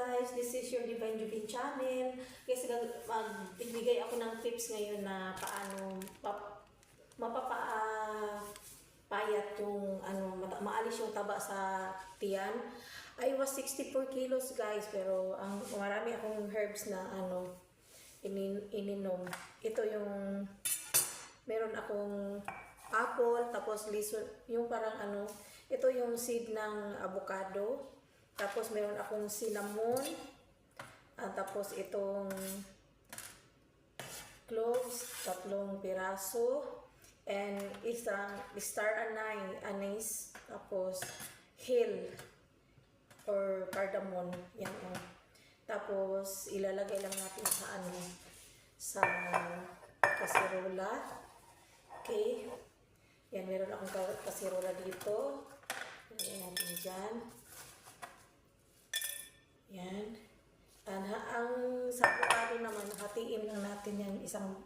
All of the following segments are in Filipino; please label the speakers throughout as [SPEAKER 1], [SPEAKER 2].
[SPEAKER 1] Guys, this is your Divine Juvin channel. Guys, magbibigay ako ng tips ngayon na paano mapapapayat yung maalis yung taba sa tiyan. I was 64 kilos guys, pero marami akong herbs na ininom. Ito yung meron akong apple, tapos yung parang ito yung seed ng avocado. Tapos meron akong cinnamon, tapos itong cloves, 3 piraso, and isang star anise, tapos hill or cardamom, yan. Tapos ilalagay lang natin sa kasirola. Okay, yan, meron akong kasirola dito. Lagyan natin dyan. Yan. Ang sa avocado naman, hatiin lang natin yan isang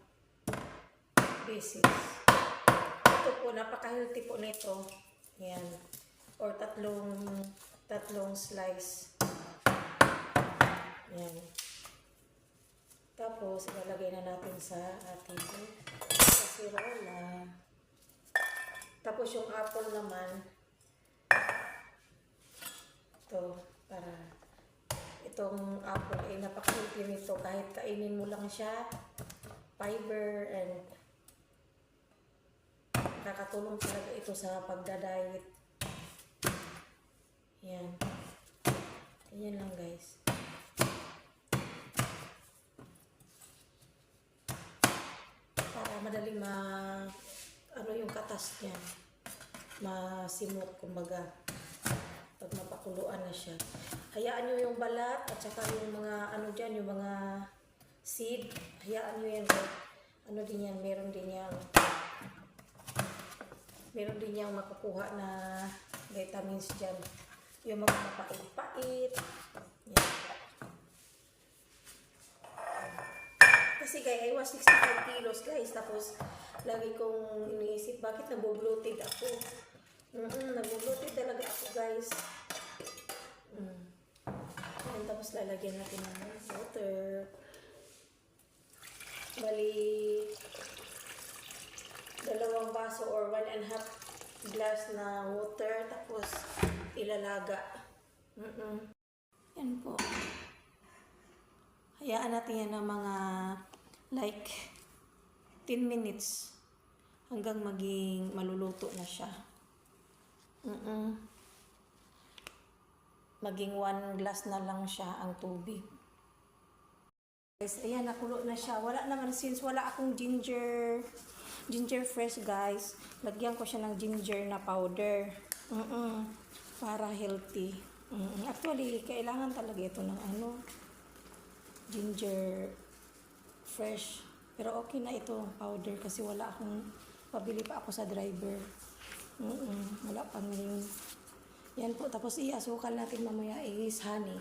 [SPEAKER 1] pieces. Ito po, napaka-healthy po nito. Yan. Or tatlong slice. Yan. Tapos, ilalagay na natin sa ating kasirola. Tapos, yung apple naman, ito, itong apple ay napaka-healthy nito, kahit kainin mo lang siya, fiber, and nakakatulong talaga ito sa pagda-diet. Yan. Yan lang guys. Para madaling yung katas niya, masimot kumbaga. Pag mapakuluan na siya. Hayaan nyo yung balat at saka yung mga dyan, yung mga seed. Hayaan nyo yan. Din yan, meron din yang makukuha na vitamins dyan. Yung mga mapait-pait. Yan. Kasi guys, I was 65 kilos guys. Tapos, lagi kong iniisip, bakit nabobloated ako? Nag-bloated talaga ako guys. And tapos lalagyan natin ng water. Bali 2 baso or 1.5 glass na water. Tapos ilalaga. Yan po. Hayaan natin yan ng mga like 10 minutes hanggang maging maluluto na siya. Maging 1 glass na lang siya ang tubig. Guys, ayan, nakulo na siya. Wala naman, since wala akong ginger fresh guys, lagyan ko siya ng ginger na powder. Para healthy. Actually, kailangan talaga ito ng ginger fresh. Pero okay na ito, powder, kasi wala akong, pabili pa ako sa driver. Wala pa ngayon. Yan po. Tapos iasukal natin mamaya is honey.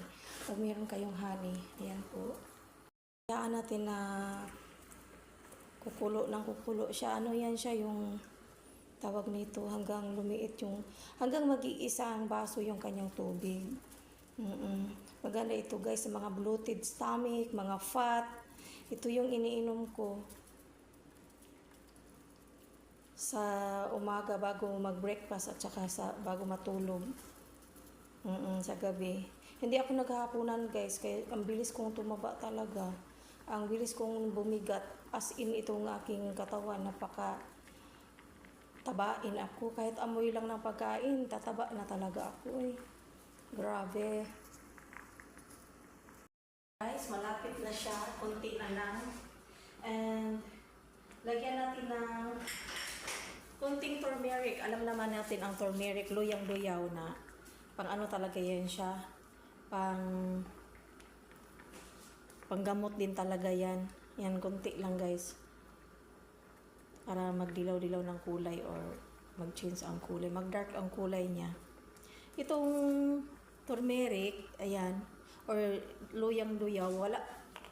[SPEAKER 1] Pag meron kayong honey. Ayan po. Hayaan natin na kukulo siya. Yan siya yung tawag nito hanggang lumiit hanggang mag-iisang baso yung kanyang tubig. Maganda ito guys sa mga bloated stomach, mga fat. Ito yung iniinom ko sa umaga bago mag-breakfast at saka bago matulog. Sa gabi. Hindi ako naghahapunan guys, kaya ang bilis kong tumaba talaga. Ang bilis kong bumigat, as in itong aking katawan, napaka tabain ako. Kahit amoy lang ng pagkain, tataba na talaga ako Grabe. Guys, malapit na siya, konti na lang. And lagyan natin ng kunting turmeric. Alam naman natin ang turmeric, luyang-luyaw na. Pang talaga yan siya. Panggamot din talaga yan. Yan, kunti lang guys. Para magdilaw-dilaw ng kulay or mag-change ang kulay. Mag-dark ang kulay niya. Itong turmeric, ayan, or luyang-luyaw, wala.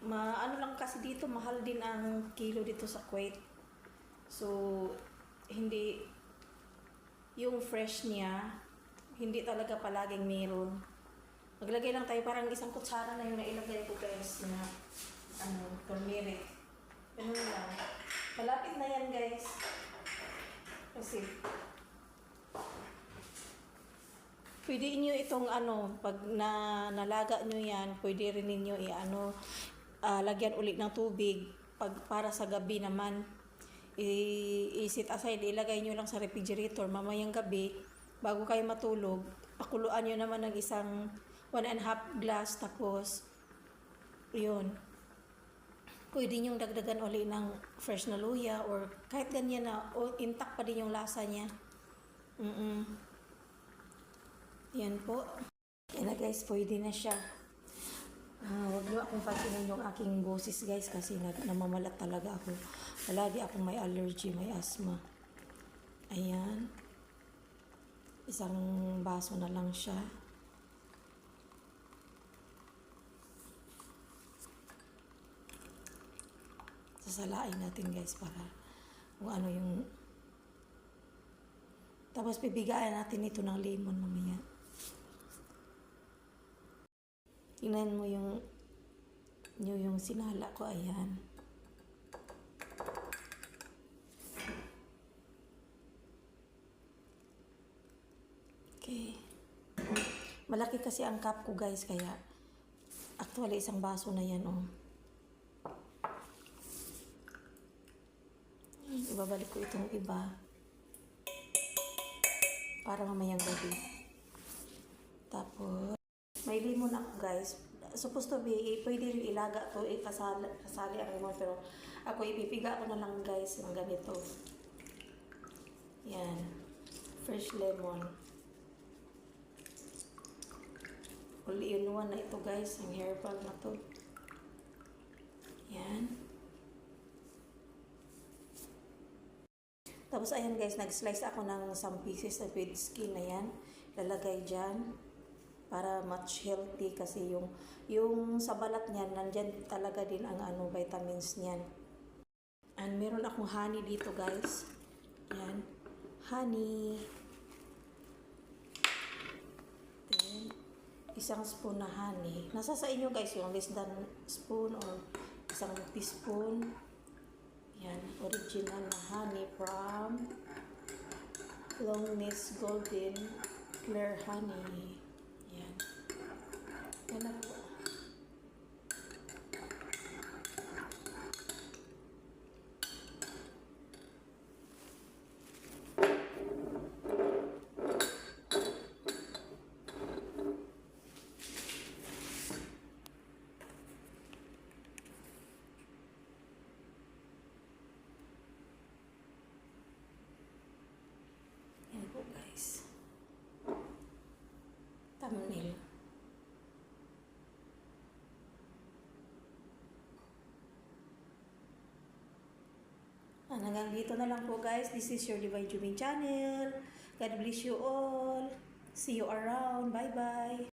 [SPEAKER 1] Lang kasi dito, mahal din ang kilo dito sa Kuwait. So, hindi yung fresh niya, hindi talaga palaging meron. Maglagay lang tayo, parang isang kutsara na yung nailagay ko guys na turmeric. Ganun lang. Malapit na yan guys. Kasi pwede niyo itong pag nalaga nyo yan, pwede rin ninyo lagyan ulit ng tubig. Para sa gabi naman, i-set aside, ilagay nyo lang sa refrigerator. Mamayang gabi, bago kayo matulog, pakuluan nyo naman ng isang 1.5 glass. Tapos, yun. Pwede nyo dagdagan ulit ng fresh na luya or kahit ganyan na, intact pa din yung lasa niya. Yan po. Yan na guys, pwede na siya. Huwag niyo akong pansinin yung aking boses guys kasi namamalat talaga ako. Palagi akong may allergy, may asthma. Ayan. Isang baso na lang siya. Sasalain natin guys para kung ano yung... Tapos bibigayan natin ito ng lemon mamaya. Tingnan mo yung sinala ko, ayan. Okay. Malaki kasi ang cup ko guys, kaya actually isang baso na yan, oh. Ibabalik ko itong iba para mamayang gabi. Tapos may limon ako guys. Supposed to be, pwede rin ilaga to, kasali ang limon. Pero ako ipipiga ko na lang guys ng ganito. Yan. Fresh lemon. Only in one na ito guys. Ang herbal na to. Yan. Tapos ayan guys, nag-slice ako ng some pieces of with skin na yan. Lalagay dyan. Para much healthy kasi yung sa balat niyan, nandyan talaga din ang vitamins niyan. And meron akong honey dito guys. Yan. Honey. Then, isang spoon na honey. Nasa sa inyo guys yung less than spoon or isang teaspoon. Yan. Original na honey from Longness Golden Clear Honey. Yan. Yan na po. Yan po guys. Thumbnail. Hanggang dito na lang po guys. This is your Divine Juming channel. God bless you all. See you around. Bye bye.